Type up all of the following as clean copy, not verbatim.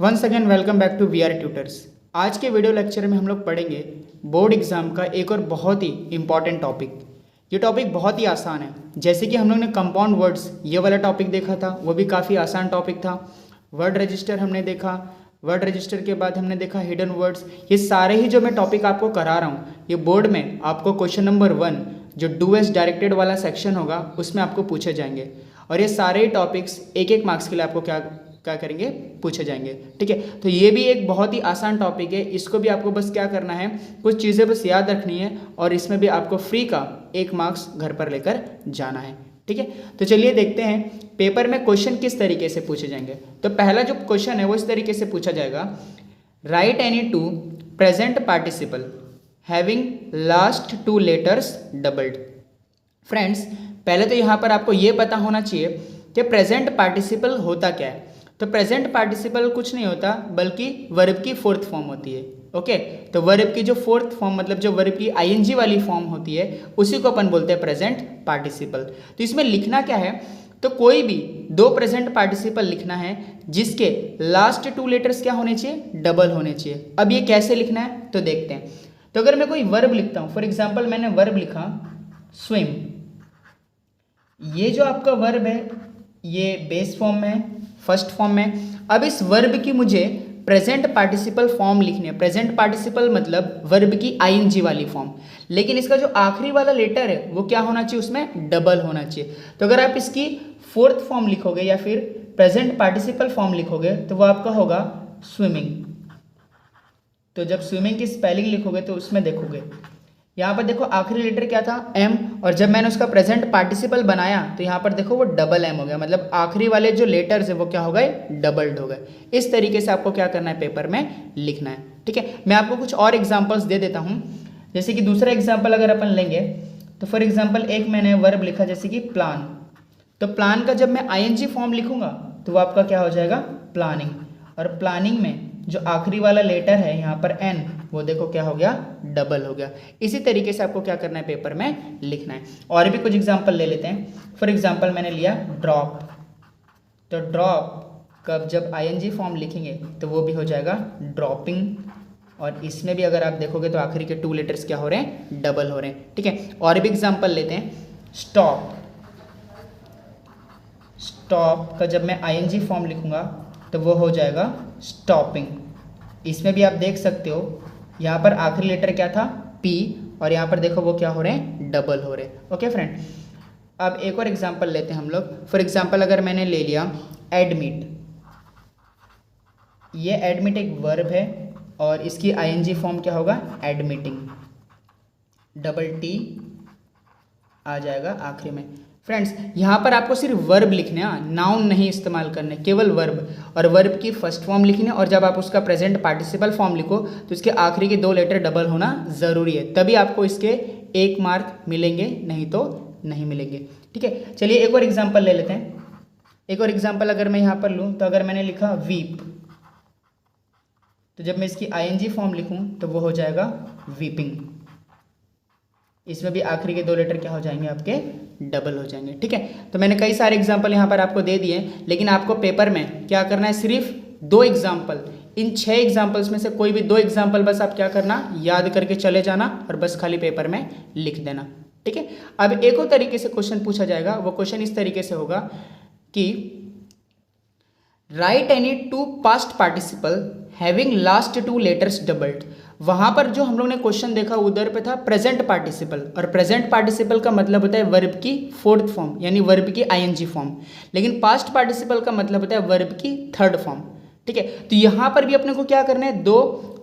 Once again welcome back to We Are Tutors. आज के video lecture में हम लोग पढ़ेंगे बोर्ड एग्जाम का एक और बहुत ही इंपॉर्टेंट टॉपिक। ये टॉपिक बहुत ही आसान है। जैसे कि हम लोग ने कंपाउंड वर्ड्स ये वाला टॉपिक देखा था, वो भी काफ़ी आसान टॉपिक था। वर्ड रजिस्टर हमने देखा, वर्ड रजिस्टर के बाद हमने देखा हिडन वर्ड्स। ये सारे ही जो मैं टॉपिक आपको करा रहा हूँ, ये बोर्ड में आपको क्वेश्चन नंबर 1 जो डू एस डायरेक्टेड वाला सेक्शन होगा उसमें आपको पूछे जाएंगे। और ये सारे टॉपिक्स एक एक मार्क्स के लिए आपको क्या करेंगे, पूछे जाएंगे। ठीक है, तो ये भी एक बहुत ही आसान टॉपिक है। इसको भी आपको बस क्या करना है, कुछ चीज़ें बस याद रखनी है और इसमें भी आपको फ्री का 1 मार्क्स घर पर लेकर जाना है। ठीक है, तो चलिए देखते हैं पेपर में क्वेश्चन किस तरीके से पूछे जाएंगे। तो पहला जो क्वेश्चन है वो इस तरीके से पूछा जाएगा, right any two present participle having last 2 letters doubled. Friends, पहले तो यहाँ पर आपको ये पता होना चाहिए कि प्रेजेंट पार्टिसिपल होता क्या है। तो प्रेजेंट पार्टिसिपल कुछ नहीं होता बल्कि वर्ब की 4th फॉर्म होती है। ओके, तो वर्ब की जो 4th फॉर्म मतलब जो वर्ब की आईएनजी वाली फॉर्म होती है उसी को अपन बोलते हैं प्रेजेंट पार्टिसिपल। तो इसमें लिखना क्या है, तो कोई भी 2 प्रेजेंट पार्टिसिपल लिखना है जिसके लास्ट 2 लेटर्स क्या होने चाहिए, डबल होने चाहिए। अब ये कैसे लिखना है तो देखते हैं। तो अगर मैं कोई वर्ब लिखता हूँ, फॉर एग्जाम्पल मैंने वर्ब लिखा स्विम, ये जो आपका वर्ब है ये बेस फॉर्म में है, फर्स्ट फॉर्म में। अब इस वर्ब की मुझे प्रेजेंट पार्टिसिपल फॉर्म लिखनी है। प्रेजेंट पार्टिसिपल मतलब वर्ब की आईएनजी वाली फॉर्म, लेकिन इसका जो आखिरी वाला लेटर है वो क्या होना चाहिए, उसमें डबल होना चाहिए। तो अगर आप इसकी 4th फॉर्म लिखोगे या फिर प्रेजेंट पार्टिसिपल फॉर्म लिखोगे तो वो आपका होगा स्विमिंग। तो जब स्विमिंग की स्पेलिंग लिखोगे तो उसमें देखोगे यहाँ पर देखो आखिरी लेटर क्या था, एम, और जब मैंने उसका प्रेजेंट पार्टिसिपल बनाया तो यहाँ पर देखो वो डबल एम हो गया, मतलब आखिरी वाले जो लेटर्स है वो क्या हो गए, डबल्ड हो गए। इस तरीके से आपको क्या करना है, पेपर में लिखना है। ठीक है, मैं आपको कुछ और एग्जांपल्स दे देता हूँ। जैसे कि दूसरा एग्जाम्पल अगर अपन लेंगे तो फॉर एग्जाम्पल एक मैंने वर्ब लिखा जैसे कि प्लान। तो प्लान का जब मैं आईएनजी फॉर्म लिखूंगा तो वो आपका क्या हो जाएगा, प्लानिंग। और प्लानिंग में जो आखिरी वाला लेटर है यहाँ पर एन, वो देखो क्या हो गया, डबल हो गया। इसी तरीके से आपको क्या करना है, पेपर में लिखना है। और भी कुछ एग्जांपल ले लेते हैं। फॉर एग्जांपल मैंने लिया ड्रॉप। तो ड्रॉप का जब आईएनजी फॉर्म लिखेंगे तो वो भी हो जाएगा ड्रॉपिंग। और इसमें भी अगर आप देखोगे तो आखिरी के 2 लेटर्स क्या हो रहे हैं, डबल हो रहे हैं। ठीक है, और भी एग्जाम्पल लेते हैं। स्टॉप। स्टॉप का जब मैं आईएनजी फॉर्म लिखूंगा तो वो हो जाएगा स्टॉपिंग। इसमें भी आप देख सकते हो यहाँ पर आखिरी लेटर क्या था, पी, और यहाँ पर देखो वो क्या हो रहे हैं, डबल हो रहे हैं। ओके फ्रेंड, अब एक और एग्जांपल लेते हैं हम लोग। फॉर एग्जांपल अगर मैंने ले लिया एडमिट, ये एडमिट एक वर्ब है और इसकी आईएनजी फॉर्म क्या होगा, एडमिटिंग, डबल टी आ जाएगा आखिरी में। फ्रेंड्स, यहाँ पर आपको सिर्फ वर्ब लिखने हैं, नाउन नहीं इस्तेमाल करने, केवल वर्ब, और वर्ब की फर्स्ट फॉर्म लिखनी है। और जब आप उसका प्रेजेंट पार्टिसिपल फॉर्म लिखो तो इसके आखिरी के 2 लेटर डबल होना ज़रूरी है, तभी आपको इसके 1 मार्क मिलेंगे, नहीं तो नहीं मिलेंगे। ठीक है, चलिए एक और एग्जाम्पल ले लेते हैं। एक और एग्जाम्पल अगर मैं यहाँ पर लूँ तो अगर मैंने लिखा वीप, तो जब मैं इसकी आईएनजी फॉर्म लिखूँ तो वो हो जाएगा वीपिंग। इसमें भी आखिरी के 2 लेटर क्या हो जाएंगे, आपके डबल हो जाएंगे। ठीक है, तो मैंने कई सारे एग्जाम्पल यहाँ पर आपको दे दिए, लेकिन आपको पेपर में क्या करना है, सिर्फ 2 एग्जाम्पल, इन 6 एग्जाम्पल्स में से कोई भी 2 एग्जाम्पल बस आप क्या करना, याद करके चले जाना और बस खाली पेपर में लिख देना। ठीक है, अब एक और तरीके से क्वेश्चन पूछा जाएगा। वो क्वेश्चन इस तरीके से होगा कि right any 2 past participle having last 2 letters doubled. वहां पर जो हम लोग ने क्वेश्चन देखा उधर पे था प्रेजेंट पार्टिसिपल, और प्रेजेंट पार्टिसिपल का मतलब होता है वर्ब की 4th फॉर्म यानी वर्ब की आईएनजी फॉर्म, लेकिन पास्ट पार्टिसिपल का मतलब होता है वर्ब की 3rd फॉर्म। ठीक है, तो यहाँ पर भी अपने को क्या करना है, 2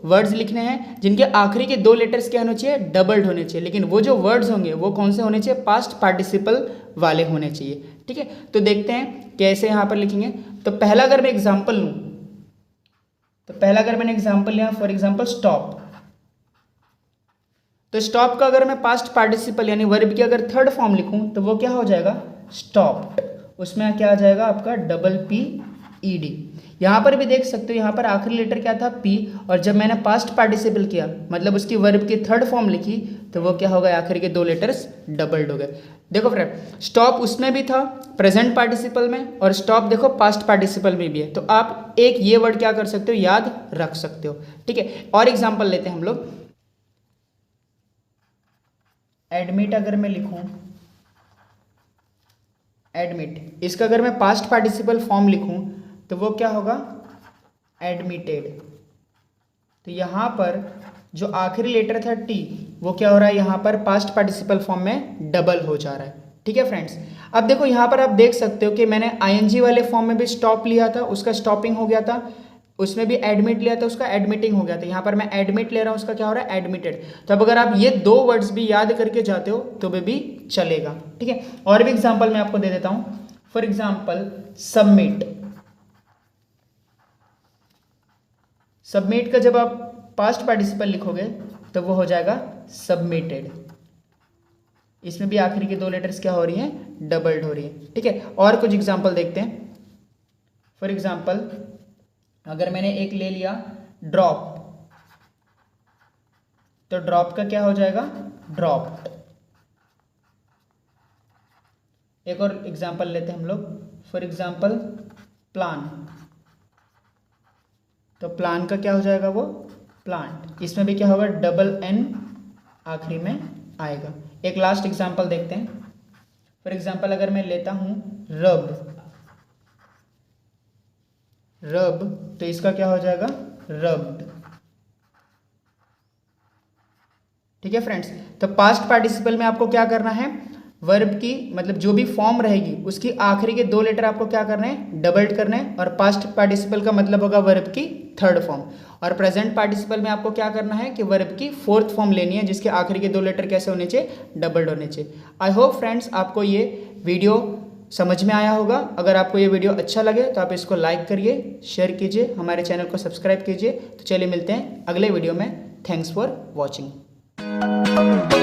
वर्ड्स लिखने हैं जिनके आखिरी के 2 लेटर्स क्या होने चाहिए, डबल्ड होने चाहिए, लेकिन वो जो वर्ड्स होंगे वो कौन से होने चाहिए, पास्ट पार्टिसिपल वाले होने चाहिए। ठीक है, तो देखते हैं कैसे यहाँ पर लिखेंगे। तो पहला अगर मैं एग्जाम्पल लूँ, तो पहला अगर मैंने एग्जाम्पल लिया फॉर एग्जाम्पल स्टॉप, तो स्टॉप का अगर मैं पास्ट पार्टिसिपल यानी वर्ब की अगर 3rd फॉर्म लिखूं तो वो क्या हो जाएगा, स्टॉप्ड। उसमें क्या आ जाएगा आपका डबल पी ई डी। यहाँ पर भी देख सकते हो यहाँ पर आखिरी लेटर क्या था, पी, और जब मैंने पास्ट पार्टिसिपल किया मतलब उसकी वर्ब की 3rd फॉर्म लिखी तो वो क्या हो गया, आखिर के 2 लेटर्स डबल्ड हो गए। देखो फ्रेंड, स्टॉप उसमें भी था प्रेजेंट पार्टिसिपल में, और स्टॉप देखो पास्ट पार्टिसिपल में भी है। तो आप एक ये वर्ड क्या कर सकते हो, याद रख सकते हो। ठीक है, और एग्जांपल लेते हैं हम लोग। एडमिट अगर मैं लिखूं, एडमिट, इसका अगर मैं पास्ट पार्टिसिपल फॉर्म लिखूं तो वो क्या होगा, एडमिटेड। तो यहाँ पर जो आखिरी लेटर था टी, वो क्या हो रहा है, यहाँ पर पास्ट पार्टिसिपल फॉर्म में डबल हो जा रहा है। ठीक है फ्रेंड्स, अब देखो यहाँ पर आप देख सकते हो कि मैंने आईएनजी वाले फॉर्म में भी स्टॉप लिया था, उसका स्टॉपिंग हो गया था, उसमें भी एडमिट लिया था, उसका एडमिटिंग हो गया था। यहाँ पर मैं एडमिट ले रहा हूँ, उसका क्या हो रहा है, एडमिटेड। तो अब अगर आप ये दो वर्ड्स भी याद करके जाते हो तो वे भी चलेगा। ठीक है, और भी एग्जाम्पल मैं आपको दे देता हूँ। फॉर एग्जाम्पल सबमिट, सबमिट का जब आप पास्ट पार्टिसिपल लिखोगे तो वो हो जाएगा सबमिटेड। इसमें भी आखिरी के दो लेटर्स क्या हो रही हैं, डबल्ड हो रही है। ठीक है, और कुछ एग्जांपल देखते हैं। फॉर एग्जांपल अगर मैंने एक ले लिया ड्रॉप, तो ड्रॉप का क्या हो जाएगा, ड्रॉप्ड। एक और एग्जांपल लेते हैं हम लोग। फॉर एग्जांपल प्लान, तो प्लान का क्या हो जाएगा, वो प्लांट। इसमें भी क्या होगा, डबल एन आखिरी में आएगा। एक लास्ट एग्जांपल देखते हैं। फॉर एग्जांपल अगर मैं लेता हूं रब, रब, तो इसका क्या हो जाएगा, रब्ड। ठीक है फ्रेंड्स, तो पास्ट पार्टिसिपल में आपको क्या करना है, वर्ब की मतलब जो भी फॉर्म रहेगी उसकी आखिरी के दो लेटर आपको क्या करना है, डबल्ड करना है। और पास्ट पार्टिसिपल का मतलब होगा वर्ब की थर्ड फॉर्म। और प्रेजेंट पार्टिसिपल में आपको क्या करना है कि वर्ब की फोर्थ फॉर्म लेनी है, जिसके आखिरी के दो लेटर कैसे होने चाहिए, डबल्ड होने चाहिए। आई होप फ्रेंड्स आपको ये वीडियो समझ में आया होगा। अगर आपको ये वीडियो अच्छा लगे तो आप इसको लाइक करिए, शेयर कीजिए, हमारे चैनल को सब्सक्राइब कीजिए। तो चलिए मिलते हैं अगले वीडियो में। Thanks for watching.